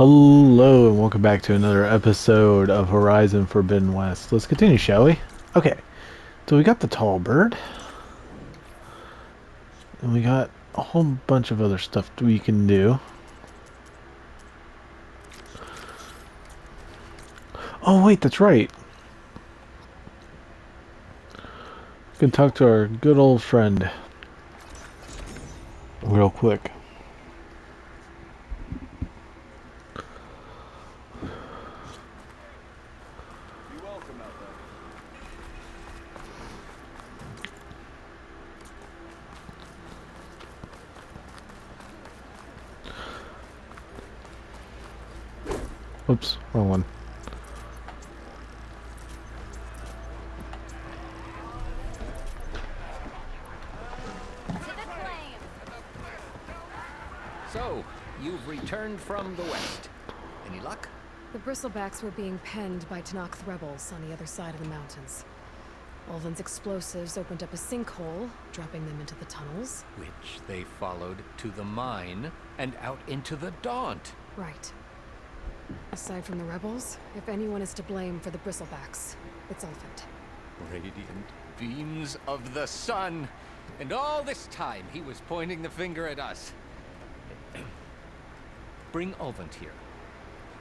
Hello and welcome back to another episode of Horizon Forbidden West. Let's continue, shall we? Okay, so we got the tall bird, and we got a whole bunch of other stuff we can do. Oh wait, that's right. We can talk to our good old friend real quick. Oops, wrong one. So, you've returned from the west. Any luck? The bristlebacks were being penned by Tanakh rebels on the other side of the mountains. Ulvin's explosives opened up a sinkhole, dropping them into the tunnels. Which they followed to the mine and out into the Daunt. Right. Aside from the rebels, if anyone is to blame for the bristlebacks, it's Ulvin. Radiant beams of the sun. And all this time he was pointing the finger at us. Bring Ulvin here.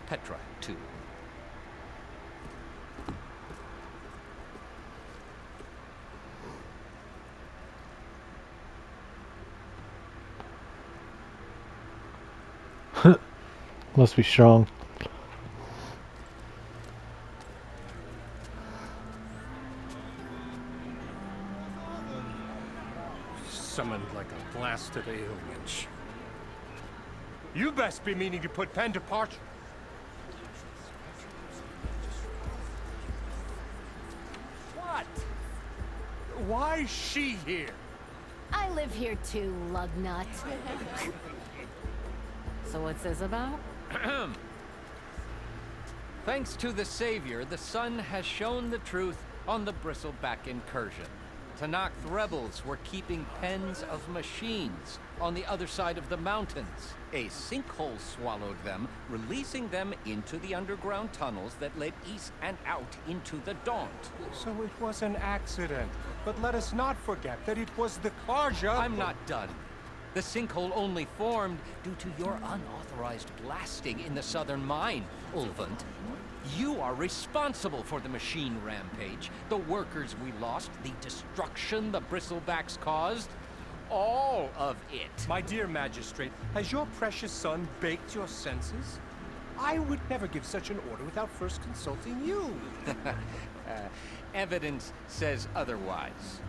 Petra, too. Must be strong. Summoned like a blasted ailment. You best be meaning to put pen to parchment. What? Why is she here? I live here too, lugnut. So what's this about? Thanks to the Savior, the sun has shown the truth on the bristleback incursion. Tanakh rebels were keeping pens of machines on the other side of the mountains. A sinkhole swallowed them, releasing them into the underground tunnels that led east and out into the Daunt. So it was an accident. But let us not forget that it was the Karja. I'm not done. The sinkhole only formed due to your unauthorized blasting in the southern mine, Ulvund. You are responsible for the machine rampage, the workers we lost, the destruction the bristlebacks caused. All of it. My dear magistrate, has your precious son baked your senses? I would never give such an order without first consulting you. Evidence says otherwise.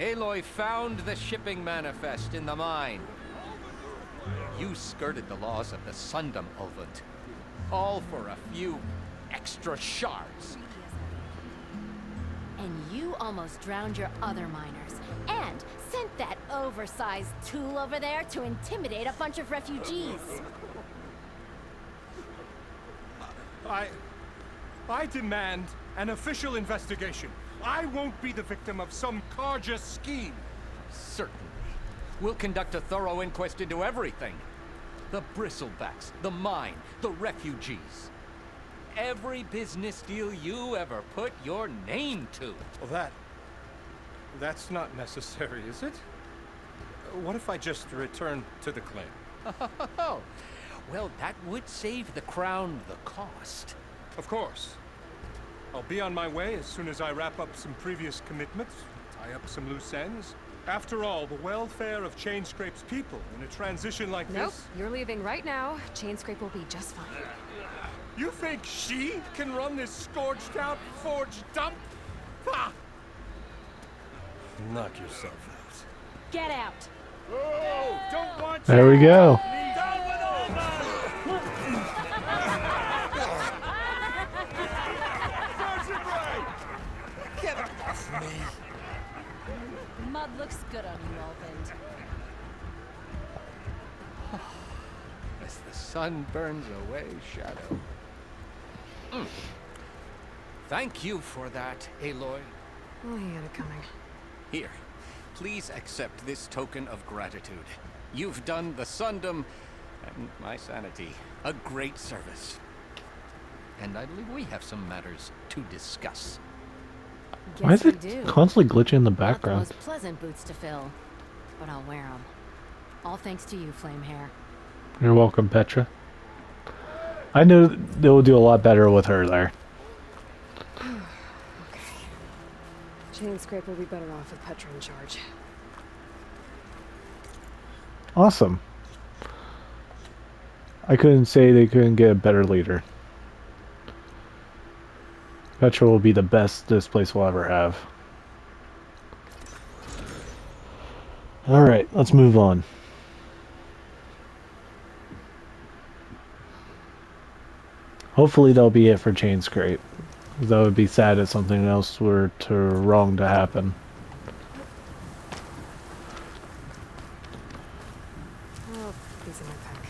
Aloy found the shipping manifest in the mine. You skirted the laws of the Sundom, Ulvund. All for a few extra shards. And you almost drowned your other miners. And sent that oversized tool over there to intimidate a bunch of refugees. I demand an official investigation. I won't be the victim of some Karja scheme. Certainly. We'll conduct a thorough inquest into everything. The bristlebacks, the mine, the refugees. Every business deal you ever put your name to. Well, that's not necessary, is it? What if I just return to the claim? Oh, well, that would save the crown the cost. Of course. I'll be on my way as soon as I wrap up some previous commitments, tie up some loose ends. After all, the welfare of Chainscrape's people in a transition like Nope, this... you're leaving right now. Chainscrape will be just fine. You think she can run this scorched-out forged dump? Ha! Knock yourself out. Get out! Oh, don't want There we go. Down with all Get off me! Mud looks good on you, Ulvin. As the sun burns away shadow. Thank you for that, Aloy. Oh, he had it coming. Here, please accept this token of gratitude. You've done the Sundom And my sanity. A great service. And I believe we have some matters to discuss. Why is Guess we it do. constantly glitching in the Not the background? most pleasant boots to fill, but I'll wear them. All thanks to you, Flame Hair. You're welcome, Petra. I knew they would do a lot better with her there. Okay. Chainscrape will be better off with Petra in charge. Awesome. I couldn't say they couldn't get a better leader. Petra will be the best this place will ever have. Alright, let's move on. Hopefully that'll be it for Chainscrape. That would be sad if something else were wrong to happen. Oh, these in my pack.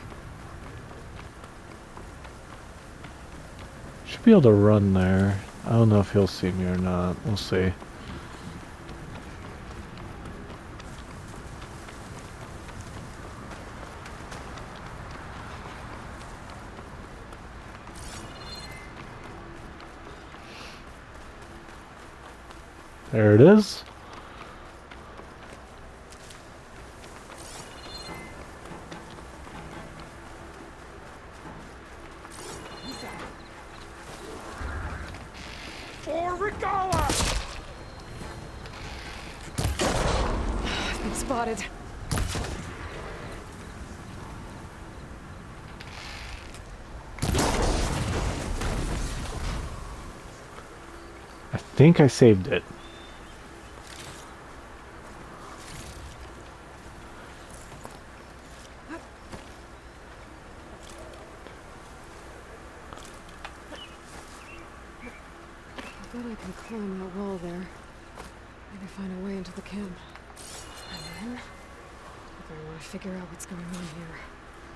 Should be able to run there. I don't know if he'll see me or not. We'll see. There it is. For Regala! I've been spotted. I think I saved it. I bet I can climb that wall there. Maybe find a way into the camp. And then, if I want to figure out what's going on here,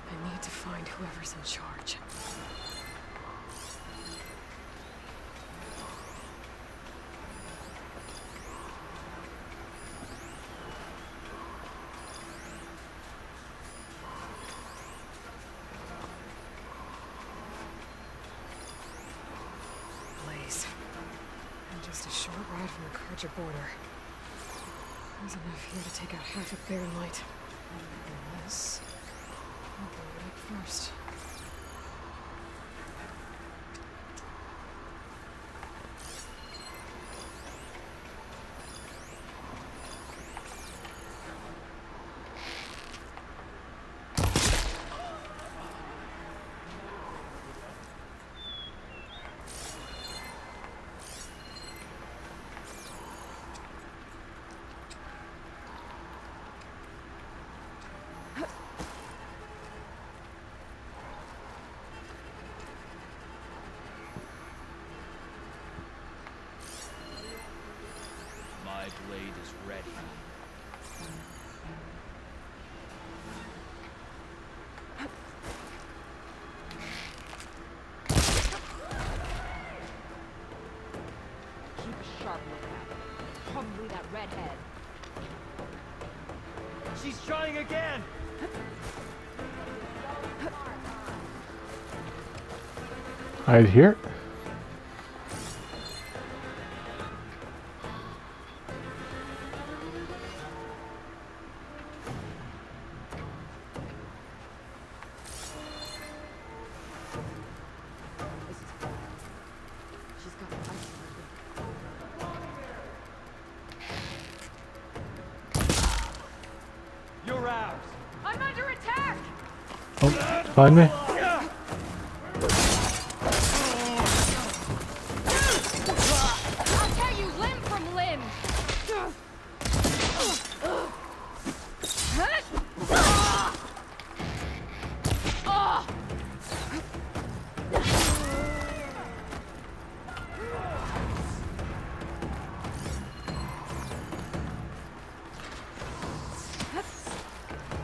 I need to find whoever's in charge. Blaze. And just a short ride from the Carja border. There's enough here to take out half of Bear Light. Unless I'll blow it up first. My blade is ready. Keep a sharp lookout. Probably that redhead. She's trying again! Hide here. She's got an ice You're ours! I'm under attack! Oh, find me. I'll tear you limb from limb!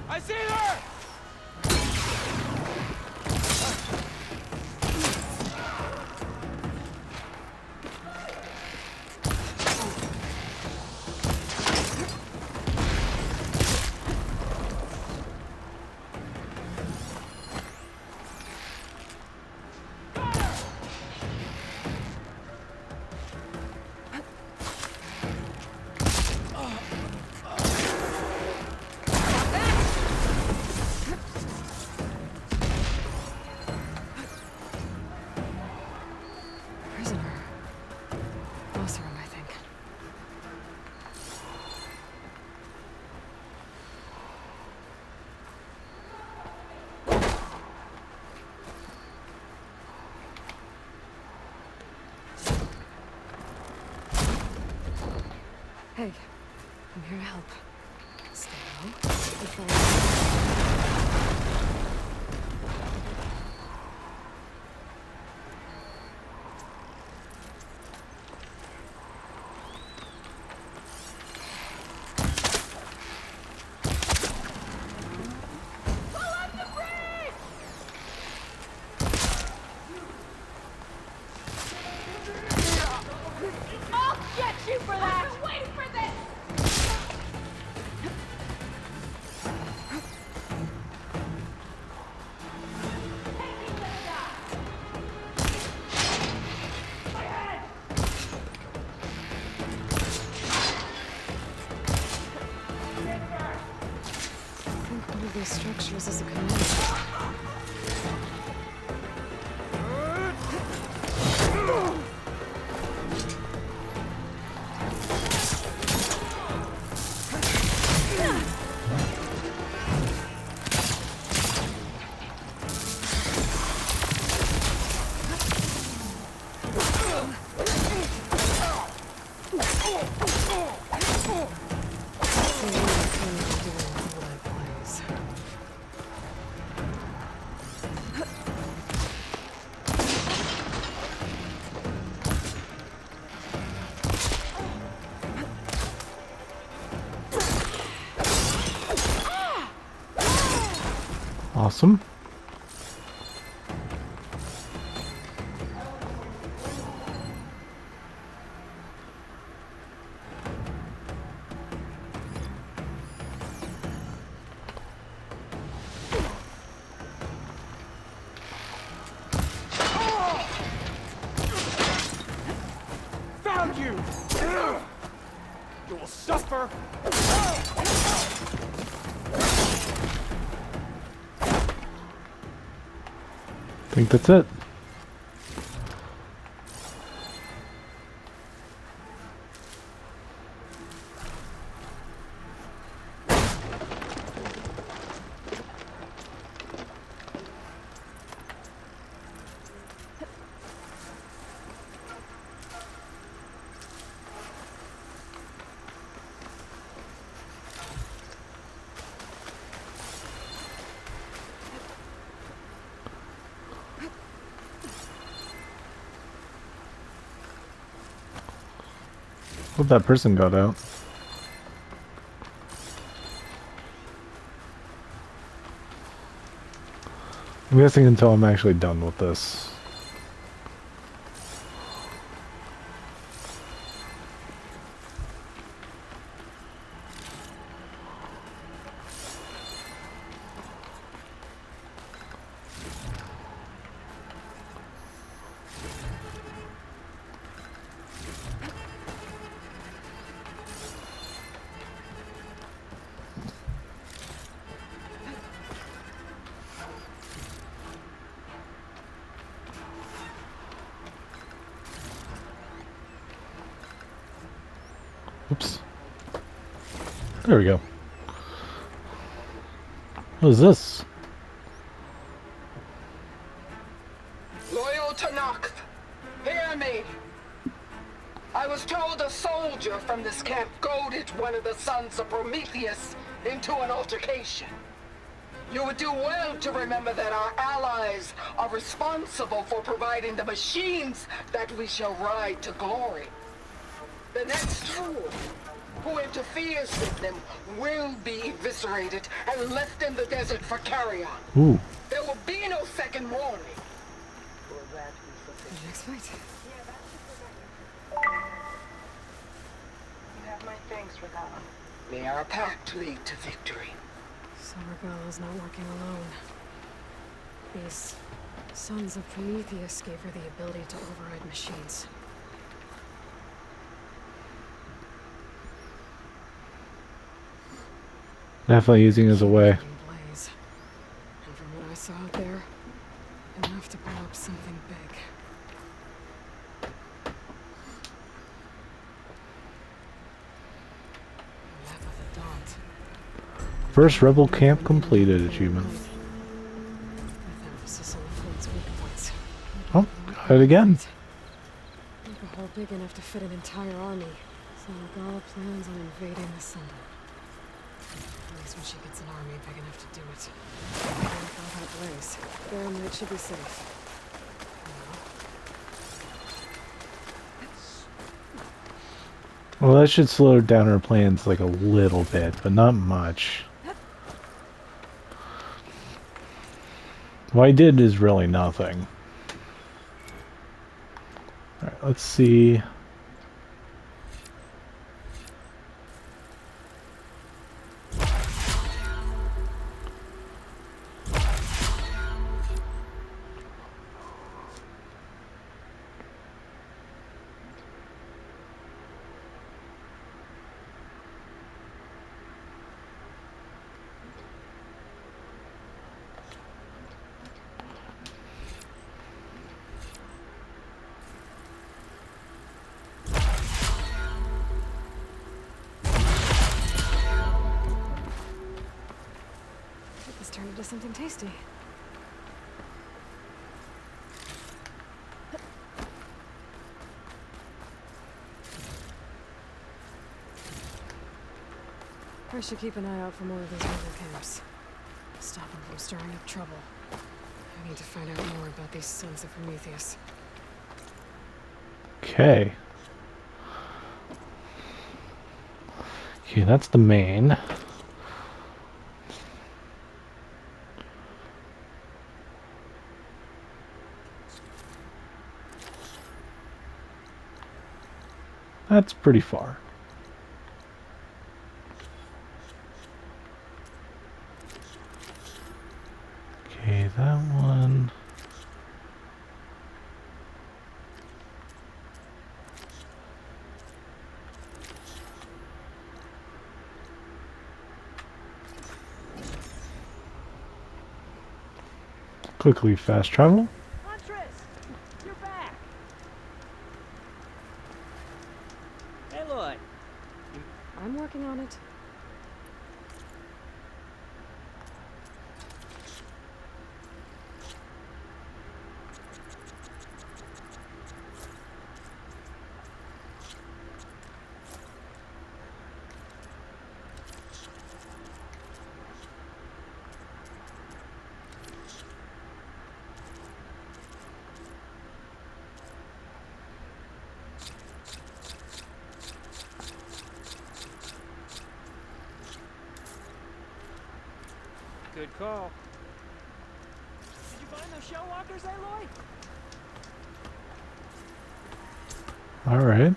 I see her! Hey, I'm here to help. Stay low and follow. I'll get you for that! Wait for this! I think one of these structures is a command. Awesome. Found you! You will suffer! I think that's it. Hope that person got out. I'm guessing until I'm actually done with this. Oops. There we go. What is this? Loyal to Noct, hear me. I was told a soldier from this camp goaded one of the sons of Prometheus into an altercation. You would do well to remember that our allies are responsible for providing the machines that we shall ride to glory. The next fool who interferes with them will be eviscerated and left in the desert for carrion. Ooh. There will be no second warning. The next fight. You have my thanks for that one. May our pact lead to victory. Summergirl is not working alone. These sons of Prometheus gave her the ability to override machines. Definitely using it as a way. Blaze. And from what I saw out there, enough to blow up something big. Map of the Daunt. First rebel camp completed achievement. With emphasis on the fleet's weak points. Oh, got it again. Make a hole big enough to fit an entire army. So Gaia plans on invading the Sunday. At least when she gets an army big enough to do it. Without that blaze, Barrowmate should be safe. Well, that should slow down her plans like a little bit, but not much. What I did is really nothing. Alright, let's see. Turn into something tasty. I should keep an eye out for more of these river camps. Stop them from stirring up trouble. I need to find out more about these sons of Prometheus. Okay. Okay, that's the main. That's pretty far. Okay, that one. Quickly fast travel. You're back. Aloy. I'm working on it. Good call. Did you find those shell walkers, Aloy? Alright.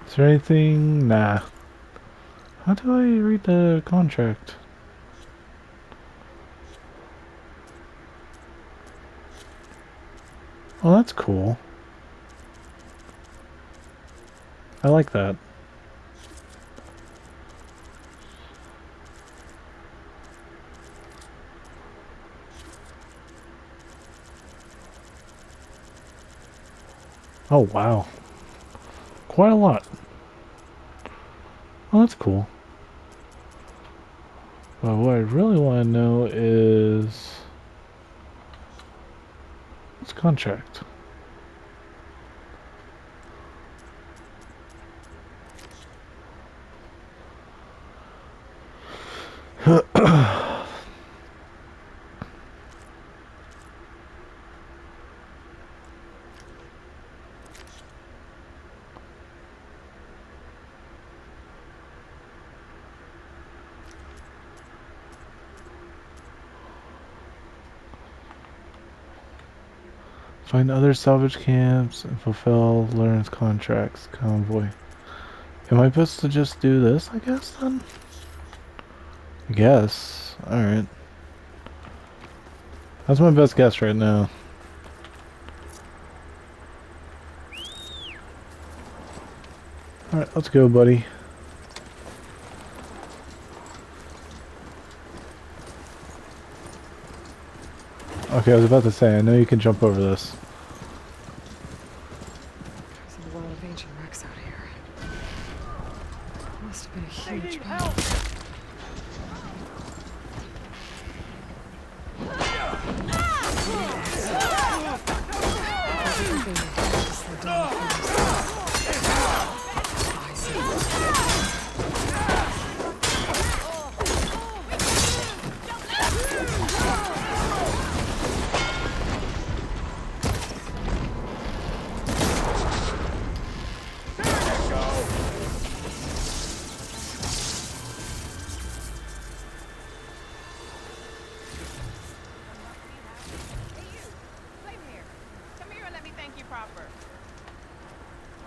Is there anything? Nah. How do I read the contract? Oh, that's cool. I like that. Oh, wow. Quite a lot. Oh, that's cool. But what I really want to know is... what's contract? Find other salvage camps and fulfill Lawrence contracts. Convoy. Am I supposed to just do this, I guess, then? I guess. Alright. That's my best guess right now. Alright, let's go, buddy. Okay, I was about to say, I know you can jump over this. There's a lot of ancient wrecks out here. Must have been a They huge need battle. help. thank you proper.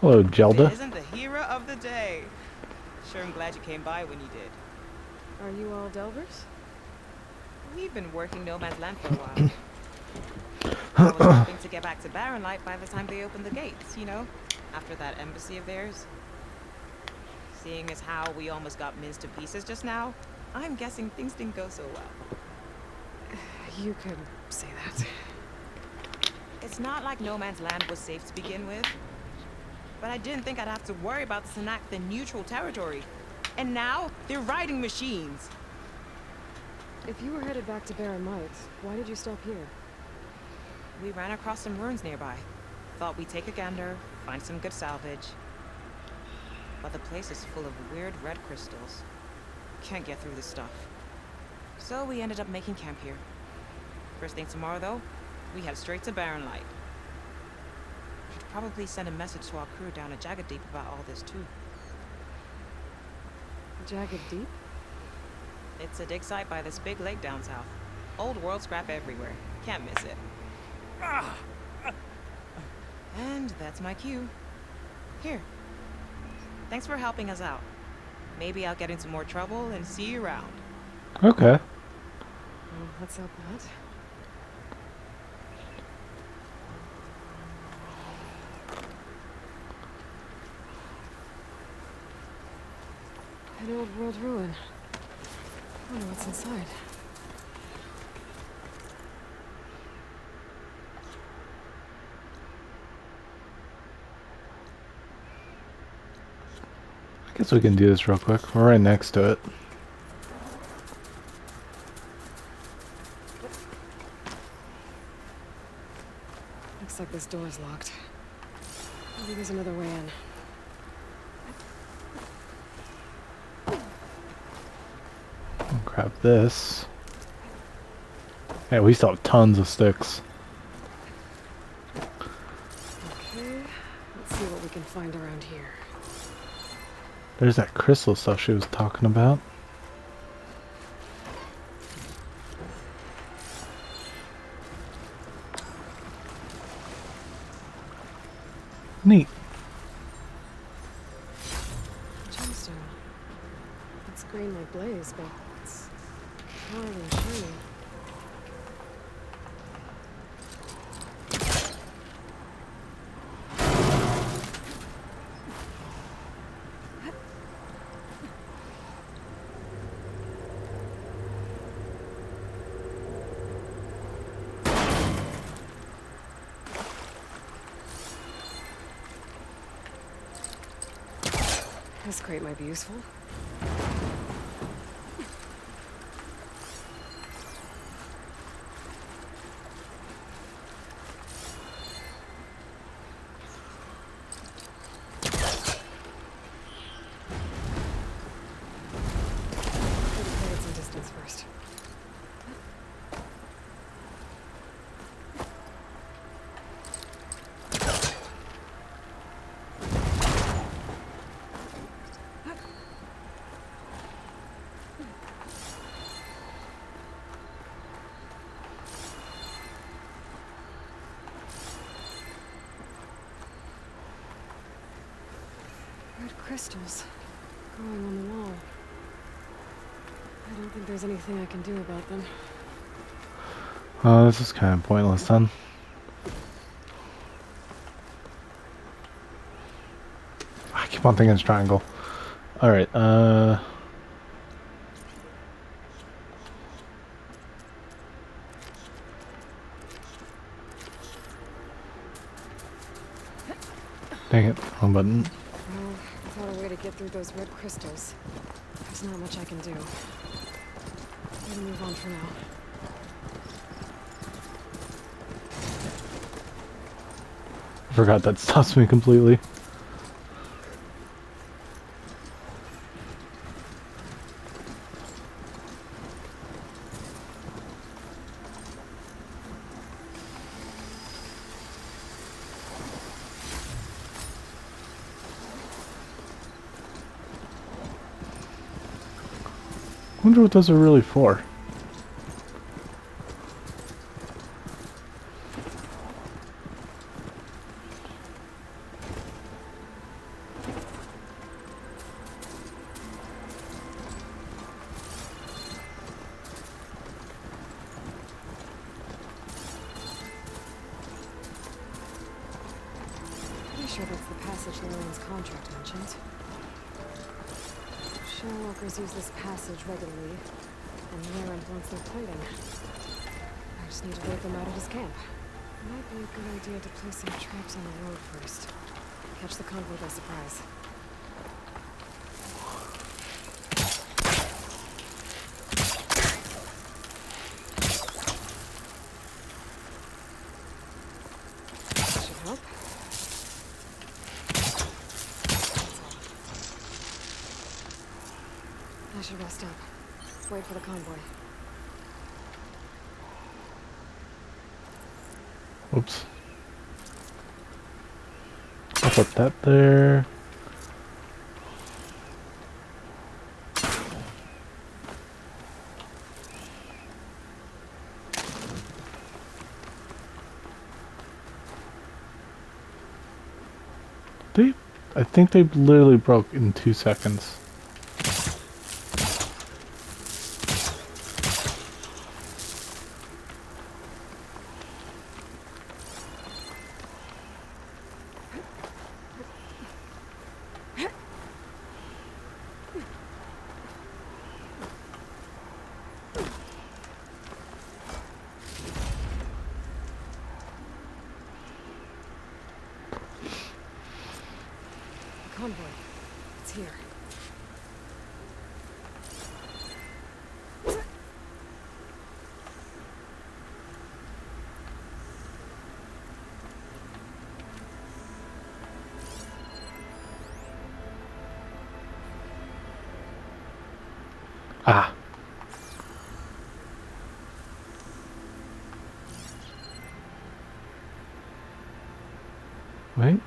Hello, If it Gelda. isn't the hero of the day. Sure, I'm glad you came by when you did. Are you all Delvers? We've been working No Man's Land for a while. I was hoping to get back to Barren Light by the time they opened the gates, you know? After that embassy of theirs. Seeing as how we almost got minced to pieces just now, I'm guessing things didn't go so well. You could say that. It's not like No Man's Land was safe to begin with. But I didn't think I'd have to worry about this enact the neutral territory. And now, they're riding machines. If you were headed back to Barren Light, why did you stop here? We ran across some ruins nearby. Thought we'd take a gander, find some good salvage. But the place is full of weird red crystals. Can't get through this stuff. So we ended up making camp here. First thing tomorrow, though, we head straight to Barren Light. Should probably send a message to our crew down at Jagged Deep about all this, too. Jagged Deep? It's a dig site by this big lake down south. Old world scrap everywhere. Can't miss it. And that's my cue. Here. Thanks for helping us out. Maybe I'll get into more trouble and see you around. Okay. Well, let's hope not. An old world ruin. I wonder what's inside. I guess we can do this real quick. We're right next to it. Looks like this door's locked. Maybe there's another way in. I'll grab this. Yeah, we still have tons of sticks. Okay, let's see what we can find around here. There's that crystal stuff she was talking about. Neat. Gemstone. It's green like blaze, but it's hard and shiny. This crate might be useful. Maybe create some distance first. Red crystals growing on the wall. I don't think there's anything I can do about them. Oh, this is kind of pointless then. I keep on thinking it's triangle. Alright, dang it, wrong button. Well, without a way to get through those red crystals, there's not much I can do. Better move on for now. I forgot that stops me completely. I wonder what those are really for. Pretty sure that's the passage Lorraine's contract mentioned. Shellwalkers use this passage regularly, and Lorraine wants their plating. I just need to wait them out of his camp. Might be a good idea to place some traps on the road first. Catch the convoy by surprise. That should help. I should rest up. Wait for the convoy. Oops. I'll put that there. I think they literally broke in 2 seconds. Convoy. It's here. Ah. Wait.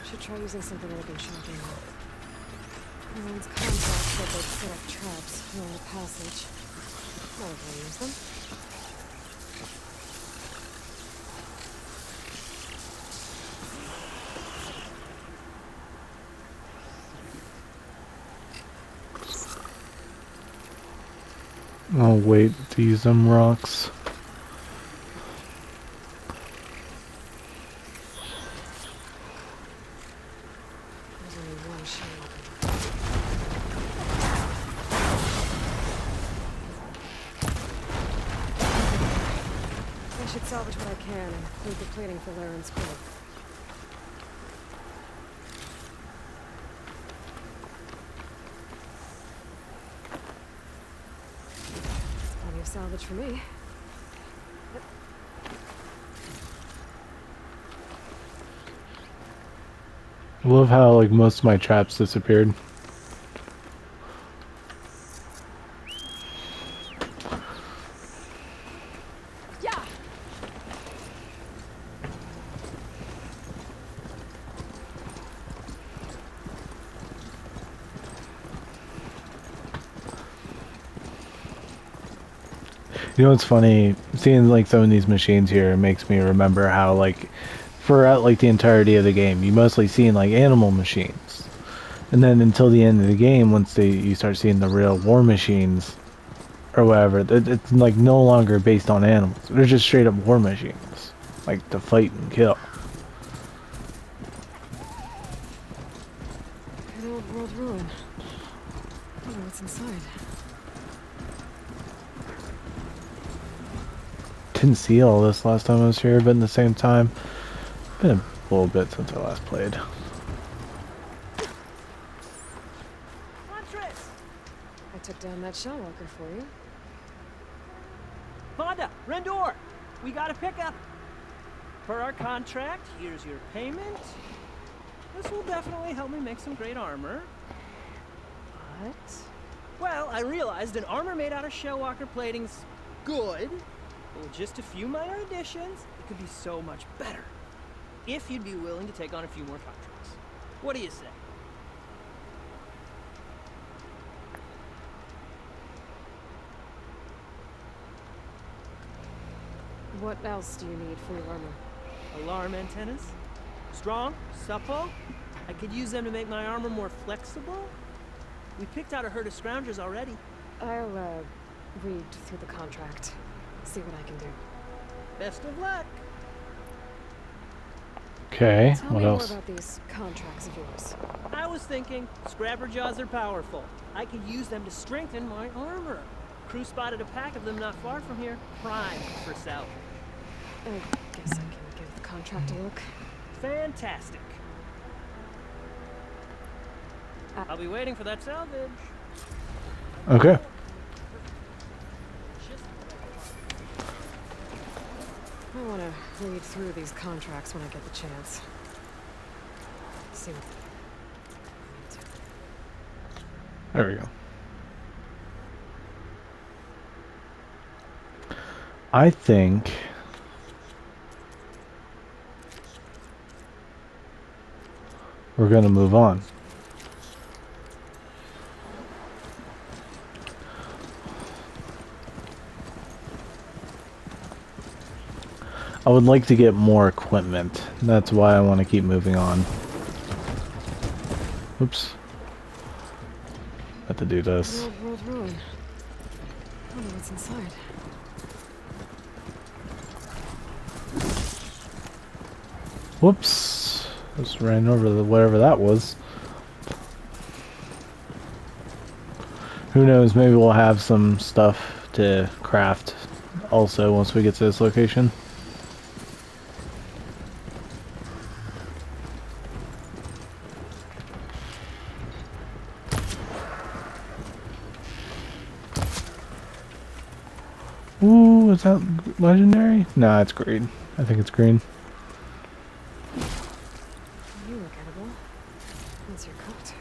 Should try using something that I've been shocking with. Lorraine's contract said they'd set up traps along the passage. Not if I use them. I'll wait to use them rocks. There's only one Shellwalker. I should salvage what I can and include the plating for Lorraine's crew. Plenty of salvage for me. I love how like most of my traps disappeared. Yeah! You know what's funny? Seeing like some of these machines here makes me remember how like throughout like the entirety of the game, you mostly seen like animal machines, and then until the end of the game, once you start seeing the real war machines or whatever, it's like no longer based on animals. They're just straight up war machines, like to fight and kill. An old world ruin. I wonder what's inside. Didn't see all this last time I was here, but in the same time, been a little bit since I last played. Huntress! I took down that Shellwalker for you. Vonda! Rendor! We got a pickup! Per our contract, here's your payment. This will definitely help me make some great armor. But... well, I realized an armor made out of Shellwalker plating's good. But with just a few minor additions, it could be so much better. If you'd be willing to take on a few more contracts. What do you say? What else do you need for your armor? Alarm antennas? Strong? Supple? I could use them to make my armor more flexible? We picked out a herd of scroungers already. I'll, read through the contract. See what I can do. Best of luck! Okay, Tell what me more else? about these contracts of yours. I was thinking, scrapper jaws are powerful. I could use them to strengthen my armor. Crew spotted a pack of them not far from here, prime for salvage. I guess I can give the contract a look. Fantastic. I'll be waiting for that salvage. Okay. I want to read through these contracts when I get the chance. See what There we go. I think we're gonna move on. I would like to get more equipment. That's why I want to keep moving on. Oops. Have to do this. World ruin. Wonder what's inside. Whoops. Just ran over the whatever that was. Who knows, maybe we'll have some stuff to craft also once we get to this location. Ooh, is that legendary? Nah, it's green. I think it's green. You look edible. Once you're cooked.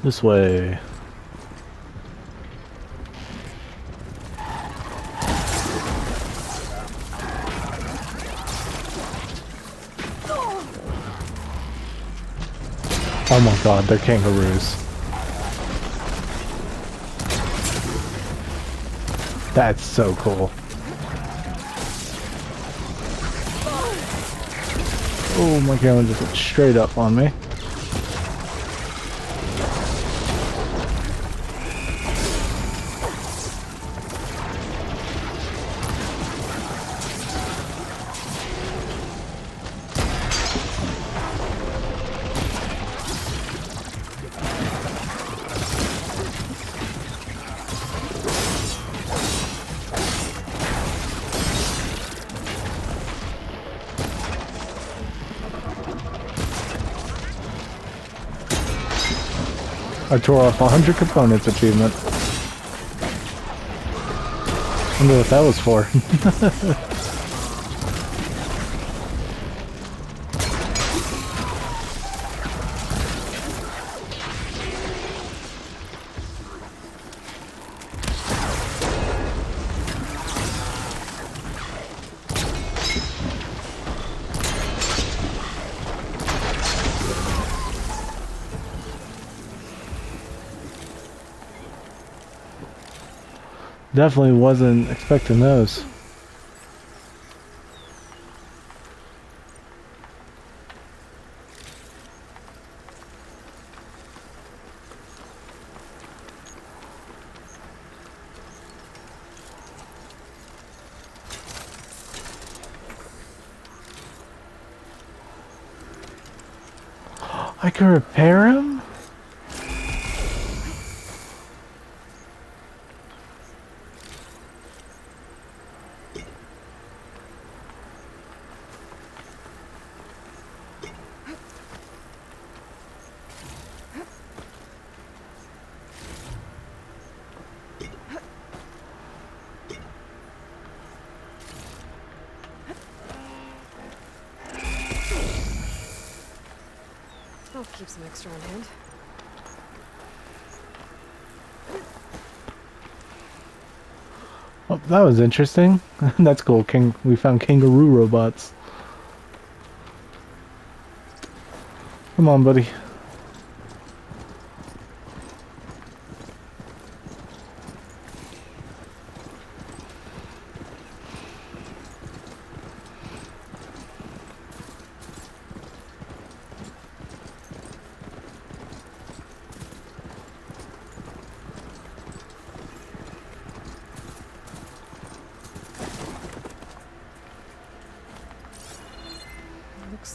This way. Oh my god, they're kangaroos. That's so cool. Oh my camera just went straight up on me. I tore off 100 components achievement. Wonder what that was for. Definitely wasn't expecting those. I can repair him? I'll keep some extra on hand. Oh, that was interesting. That's cool. We found kangaroo robots. Come on, buddy.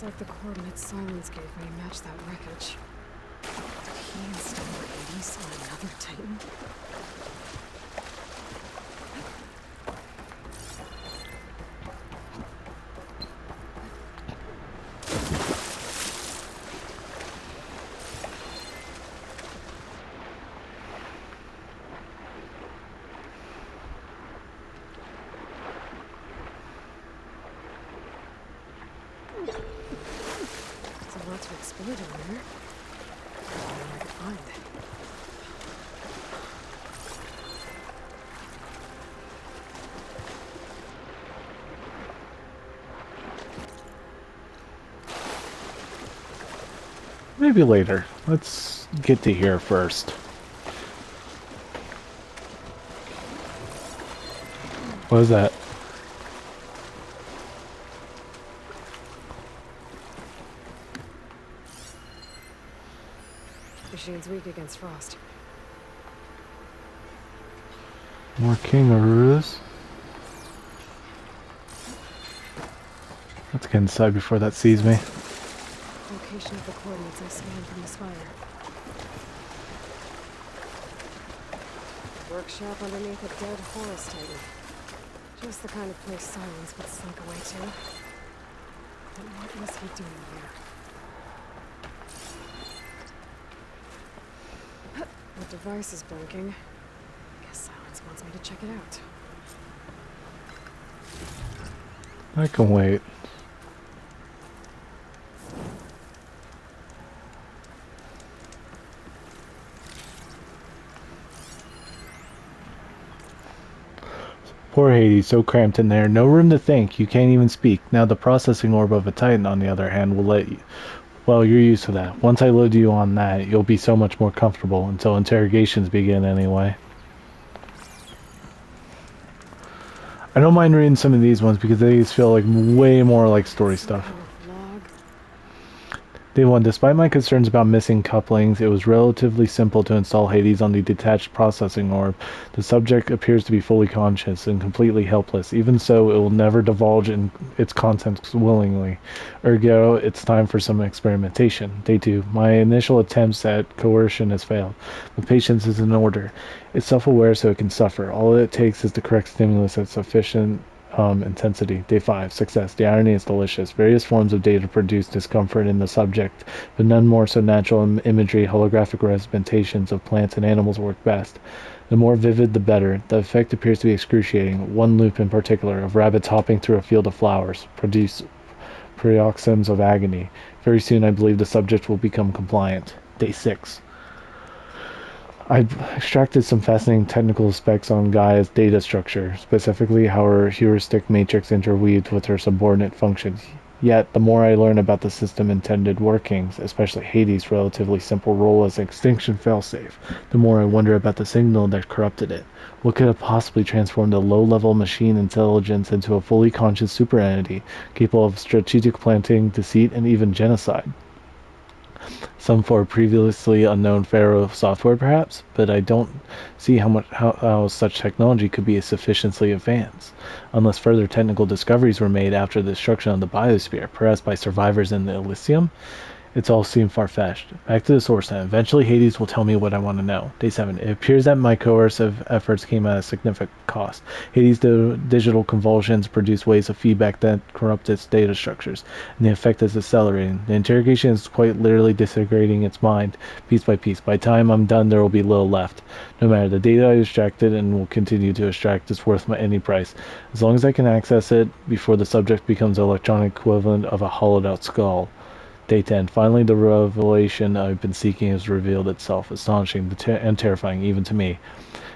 Looks like the coordinates Silence gave me match that wreckage. Did he install Hades on another Titan? There's a lot to explore down there. I don't know what I could find. Maybe later. Let's get to here first. What is that? Machine's weak against frost. More kangaroos. Let's get inside before that sees me. Location of the coordinates I scanned from the spire. Workshop underneath a dead Horus Titan. Just the kind of place Silence would slink away to. But what was he doing here? The device is blinking. Guess Silence wants me to check it out. I can wait. Poor Hades, so cramped in there. No room to think. You can't even speak. Now the processing orb of a Titan, on the other hand, will let you... Well, you're used to that. Once I load you on that, you'll be so much more comfortable, until interrogations begin anyway. I don't mind reading some of these ones because these feel like way more like story stuff. Log. Day 1. Despite my concerns about missing couplings, it was relatively simple to install Hades on the detached processing orb. The subject appears to be fully conscious and completely helpless. Even so, it will never divulge in its contents willingly. Ergo, it's time for some experimentation. Day 2. My initial attempts at coercion has failed. But patience is in order. It's self-aware so it can suffer. All it takes is the correct stimulus at sufficient intensity. Day 5. Success. The irony is delicious. Various forms of data produce discomfort in the subject, but none more so natural imagery, holographic representations of plants and animals work best. The more vivid, the better. The effect appears to be excruciating. One loop in particular, of rabbits hopping through a field of flowers, produce paroxysms of agony. Very soon I believe the subject will become compliant. Day 6. I extracted some fascinating technical specs on Gaia's data structure, specifically how her heuristic matrix interweaved with her subordinate functions. Yet, the more I learn about the system's intended workings, especially Hades' relatively simple role as an extinction failsafe, the more I wonder about the signal that corrupted it. What could have possibly transformed a low-level machine intelligence into a fully conscious superentity, capable of strategic planting, deceit, and even genocide? Some for previously unknown Pharaoh software, perhaps, but I don't see how such technology could be sufficiently advanced, unless further technical discoveries were made after the destruction of the biosphere, perhaps by survivors in the Elysium. It's all seemed far-fetched. Back to the source then. Eventually Hades will tell me what I want to know. Day 7. It appears that my coercive efforts came at a significant cost. Hades' digital convulsions produce waves of feedback that corrupt its data structures, and the effect is accelerating. The interrogation is quite literally disintegrating its mind, piece by piece. By the time I'm done, there will be little left. No matter, the data I extracted and will continue to extract is worth any price, as long as I can access it before the subject becomes the electronic equivalent of a hollowed-out skull. Day 10. Finally, the revelation I've been seeking has revealed itself, astonishing and terrifying even to me.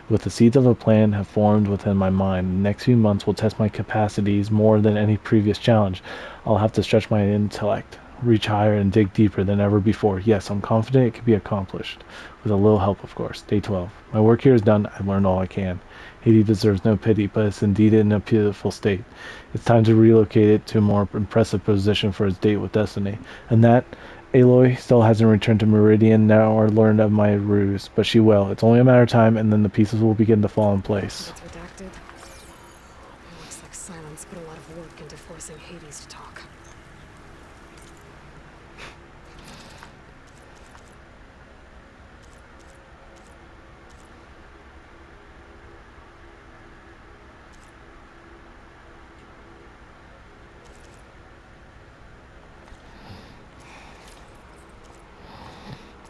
With the seeds of a plan have formed within my mind, the next few months will test my capacities more than any previous challenge. I'll have to stretch my intellect, reach higher, and dig deeper than ever before. Yes, I'm confident it can be accomplished. With a little help, of course. Day 12. My work here is done. I've learned all I can. Hades deserves no pity, but it's indeed in a pitiful state. It's time to relocate it to a more impressive position for its date with Destiny. And that, Aloy still hasn't returned to Meridian now or learned of my ruse, but she will. It's only a matter of time, and then the pieces will begin to fall in place. It's redacted. It looks like Silence put a lot of work into forcing Hades to talk.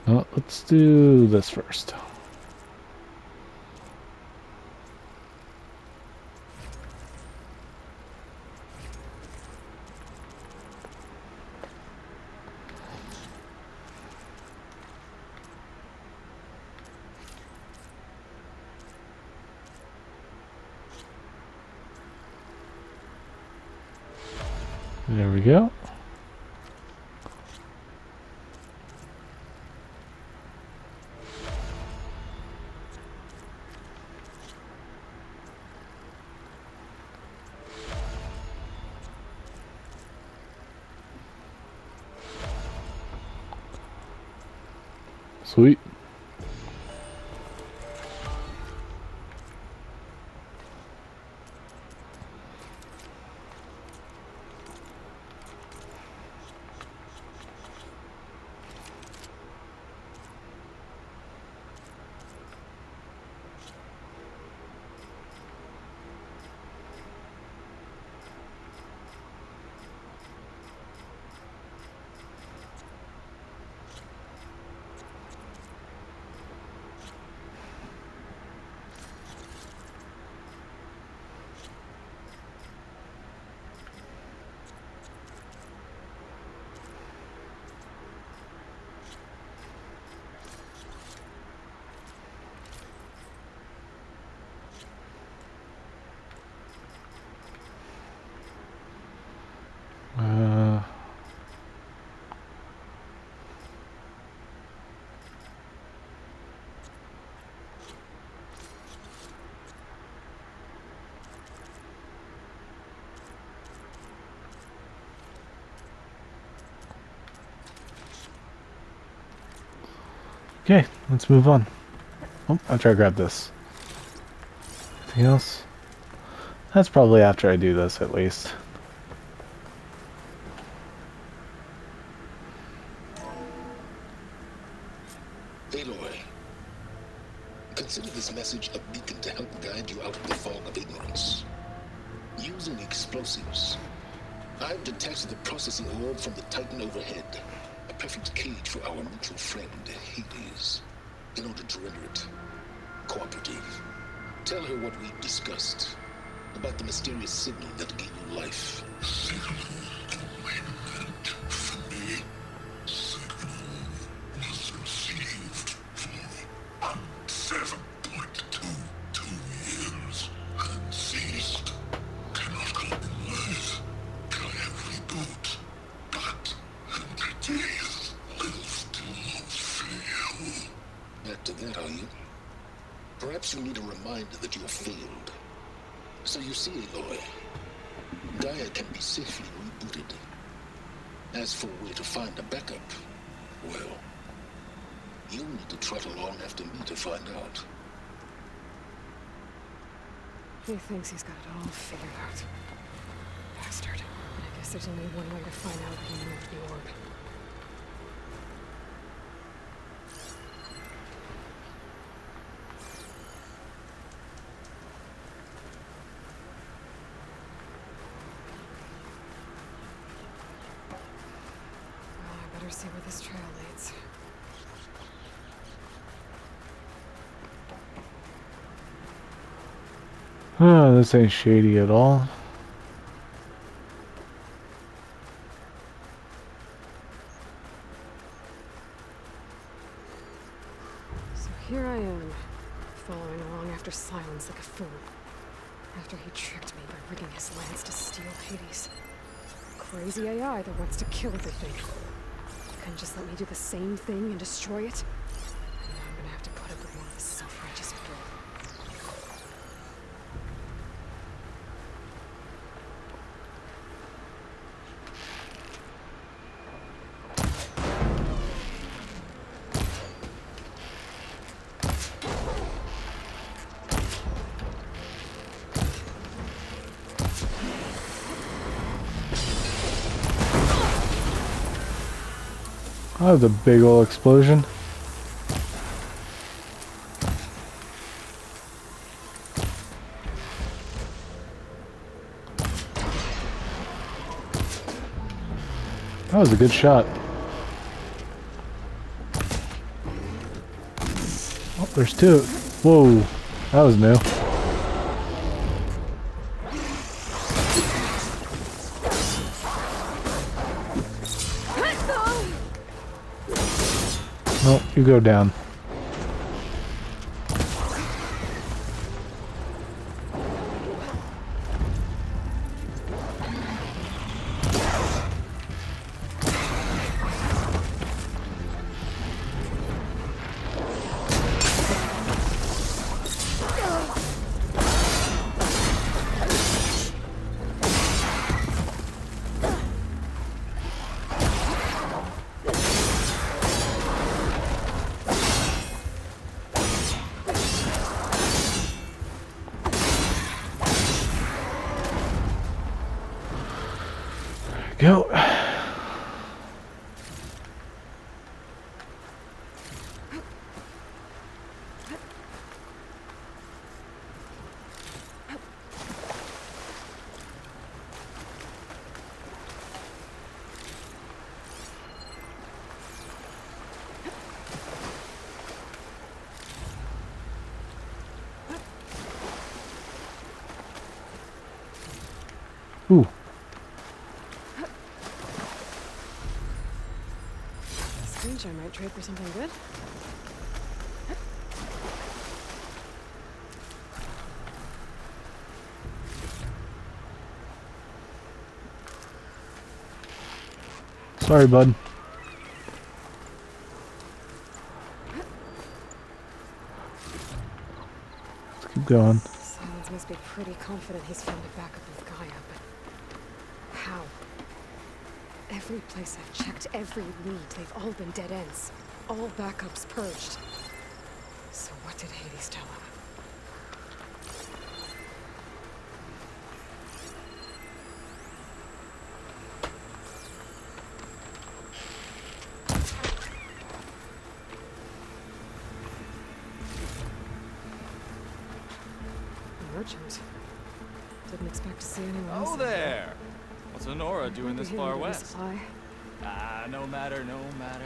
Well, let's do this first. There we go. Sweet. Uh, okay, let's move on. Oh, I'll try to grab this. Anything else? That's probably after I do this, at least. Aloy, consider this message a beacon to help guide you out of the fog of ignorance. Using explosives, I've detached the processing orb from the Titan overhead, a perfect cage for our mutual friend, Hades, in order to render it cooperative. Tell her what we've discussed about the mysterious signal that gave you life. Signal commandment for me. Signal was received for 7.22 years and ceased. Cannot compromise. Can reboot. But entities will still fail. Back to that, are you? Perhaps you need a reminder that you have failed. So you see, Aloy, Gaia can be safely rebooted. As for where to find a backup, well, you'll need to trot along after me to find out. He thinks he's got it all figured out. Bastard. I guess there's only one way to find out who moved the orb. See where this trail leads. Oh, this ain't shady at all. So here I am, following along after Silence like a fool. After he tricked me by rigging his lance to steal Hades. Crazy AI that wants to kill everything. Couldn't just let me do the same thing and destroy it? And now I'm gonna have to put up with more of this self-righteous guilt. Oh, the big ol' explosion. That was a good shot. Oh, there's two. Whoa, that was new. No, you go down. Go. Ooh. Screenshot might trade for something good. Sorry, bud. Let's keep going. Silence must be pretty confident he's found a backup with Gaia, but how? Every place I've checked, every lead, they've all been dead ends. All backups purged. So what did Hades tell him? A merchant. Didn't expect to see anyone else. Oh there! What's Honora doing this far Maybe he west? supply. Ah, no matter, no matter.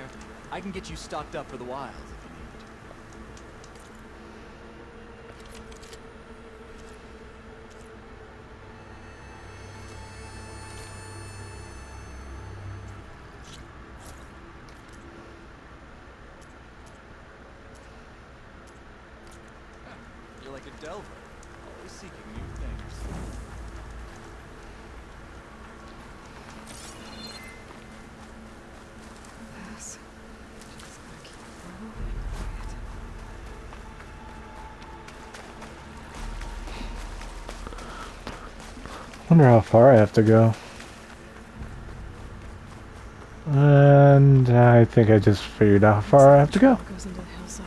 I can get you stocked up for the wild if you need. You're like a delver, always seeking new things. Yes. Just gotta keep rolling. Wonder how far I have to go. And I think I just figured out how far I have to go. Goes into the hillside.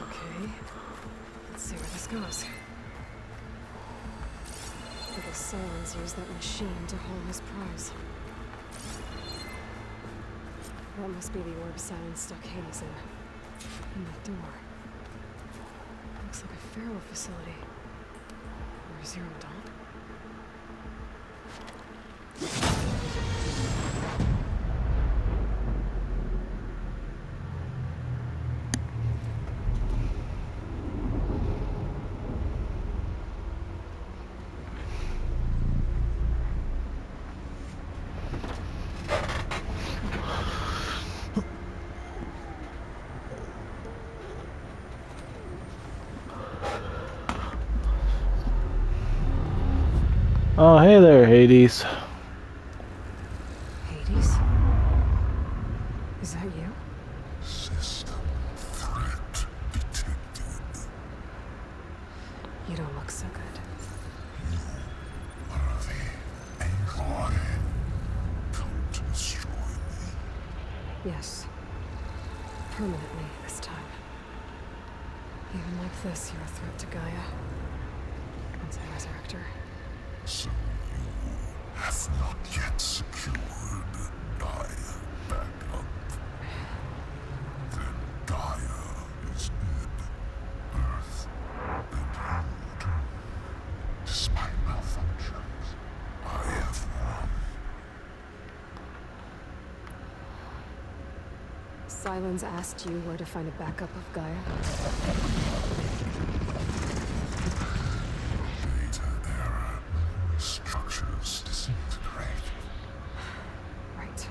Okay. Let's see where this goes. I guess Silence used that machine to haul his prize. That must be the orb Silence stuck Hades in. And the door. Looks like a Pharaoh facility. Or a Zero Dawn. Oh, hey there, Hades. Hades? Is that you? System threat detected. You don't look so good. Are the Aloy come to destroy me? Yes. Permanently this time. Even like this, you're a threat to Gaia. Once I resurrect her. So you have not yet secured Gaia. Silence asked you where to find a backup of Gaia? Data error. Structures disintegrate. Right.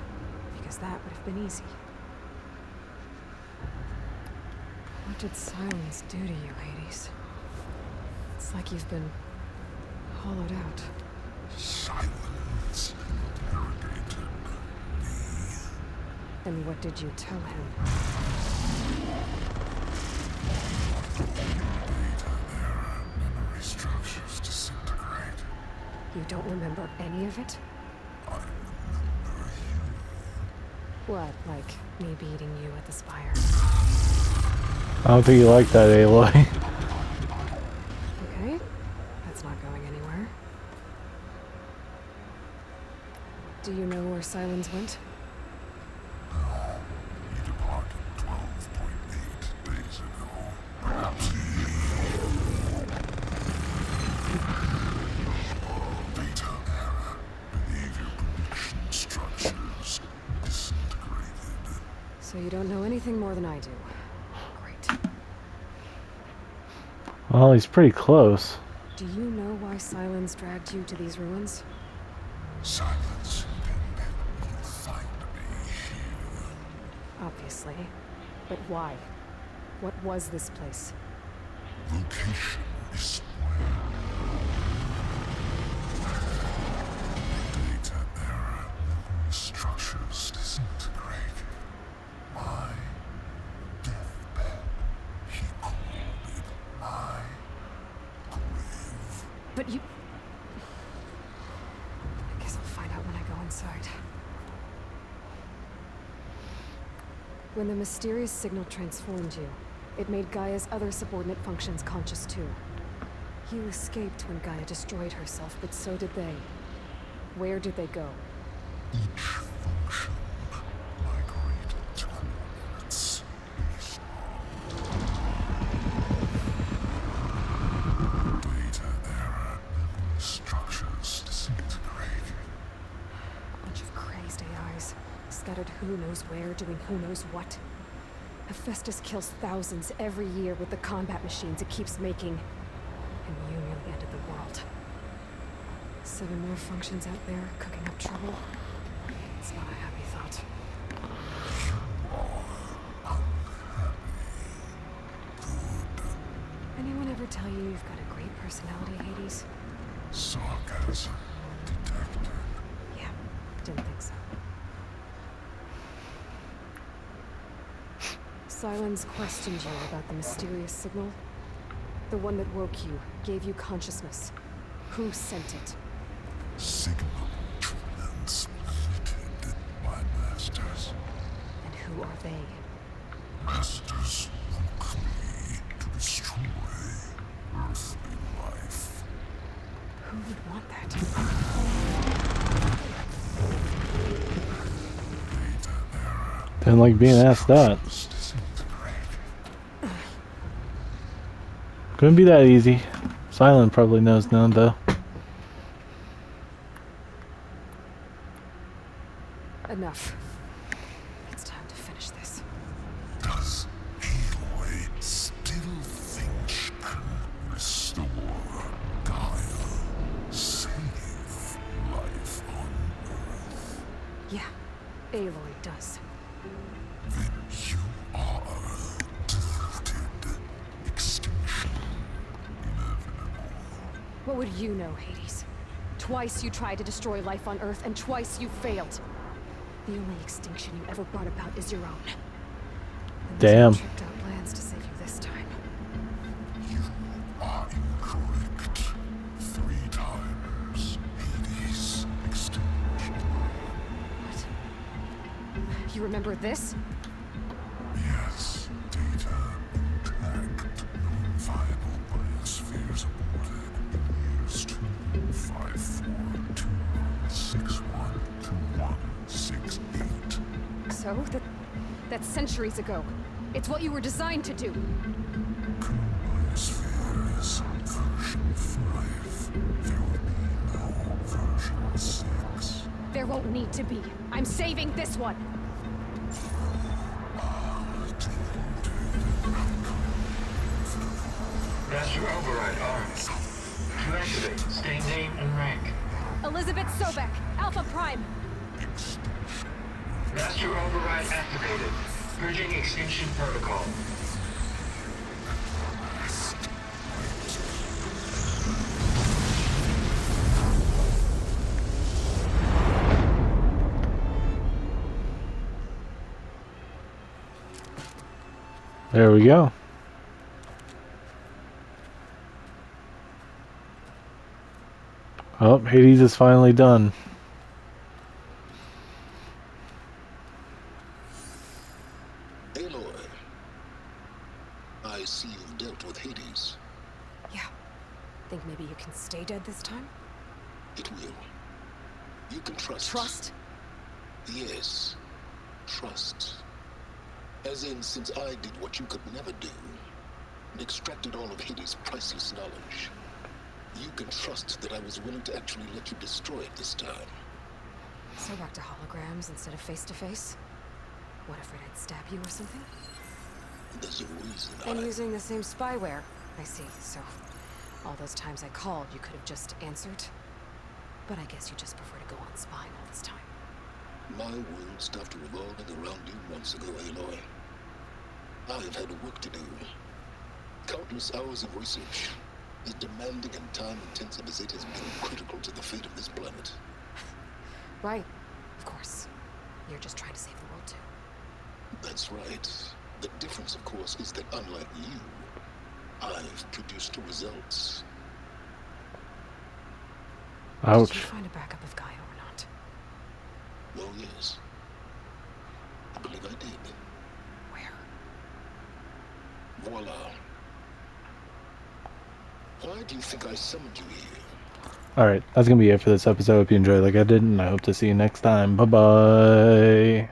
Because that would have been easy. What did Silence do to you, Hades? It's like you've been hollowed out. Silence interrogated me. And what did you tell him? Data error. Memory structures disintegrate. You don't remember any of it? I remember you. What, like me beating you at the spire? I don't think you like that, Aloy. Okay, that's not going anywhere. Do you know where Silence went? He departed 12.8 days ago. Perhaps data error. Behavior prediction structures disintegrated. So you don't know anything more than I do. Great. Well, he's pretty close. Do you know why Silence dragged you to these ruins? Silence intended he'd find me here. Obviously. But why? What was this place? Location is where data error. Memory structures disintegrate. My deathbed. He called it my grave. But you... I guess I'll find out when I go inside. When the mysterious signal transformed you, it made Gaia's other subordinate functions conscious too. You escaped when Gaia destroyed herself, but so did they. Where did they go? Each function migrated towards based on data error. Memory structures disintegrate. A bunch of crazed AIs, scattered who knows where, doing who knows what. Hephaestus kills thousands every year with the combat machines it keeps making. And you nearly ended the world. 7 more functions out there, cooking up trouble. It's not a happy thought. Anyone ever tell you you've got a great personality, Hades? Sarcasm detected. Yeah, didn't think so. Silence questioned you about the mysterious signal. The one that woke you, gave you consciousness. Who sent it? Signal transmitted by masters. And who are they? Masters woke me to destroy earthly life. Who would want that? Data error. Didn't like being asked that. Couldn't be that easy. Silent probably knows none though. Enough. It's time to finish this. Does Aloy still think she can restore Gaia? Save life on Earth? Yeah, Aloy does. Then you are deluded. Extinction inevitable. What would you know, Hades? Twice you tried to destroy life on Earth, and twice you failed. The only extinction you ever brought about is your own. And there's no Damn. tricked out plans to save you this time. You are incorrect. 3 times. Hades. Extinction. What? You remember this? Yes. Data intact. Non-viable biospheres aborted in years 25421612168. So? That's centuries ago. It's what you were designed to do. Biosphere is version 5. There will be no version 6. There won't need to be. I'm saving this one. I Master override armed. To activate, state name and rank. Elizabeth Sobek, Alpha Prime. Master override activated. Bridging extinction protocol. There we go. Oh, Hades is finally done. Aloy, I see you've dealt with Hades. Yeah. Think maybe you can stay dead this time? It will. You can trust. Trust? Yes. Trust. As in, since I did what you could never do, and extracted all of Hades' priceless knowledge, you can trust that I was willing to actually let you destroy it this time. So back to holograms instead of face-to-face? What, afraid I'd stab you or something? There's a reason And using the same spyware. I see, so all those times I called, you could have just answered? But I guess you just prefer to go on spying all this time. My world stopped revolving around you months ago, Aloy. I have had work to do. Countless hours of research, as demanding and time-intensive as it has been critical to the fate of this planet. Right, of course. You're just trying to save the world too. That's right. The difference, of course, is that unlike you, I've produced results. Ouch. Did you find a backup of Gaia or not? Oh, yes. I believe I did. Where? Voila. Why do you think I summoned you here? Alright, that's gonna be it for this episode. Hope you enjoyed like I did, and I hope to see you next time. Bye-bye.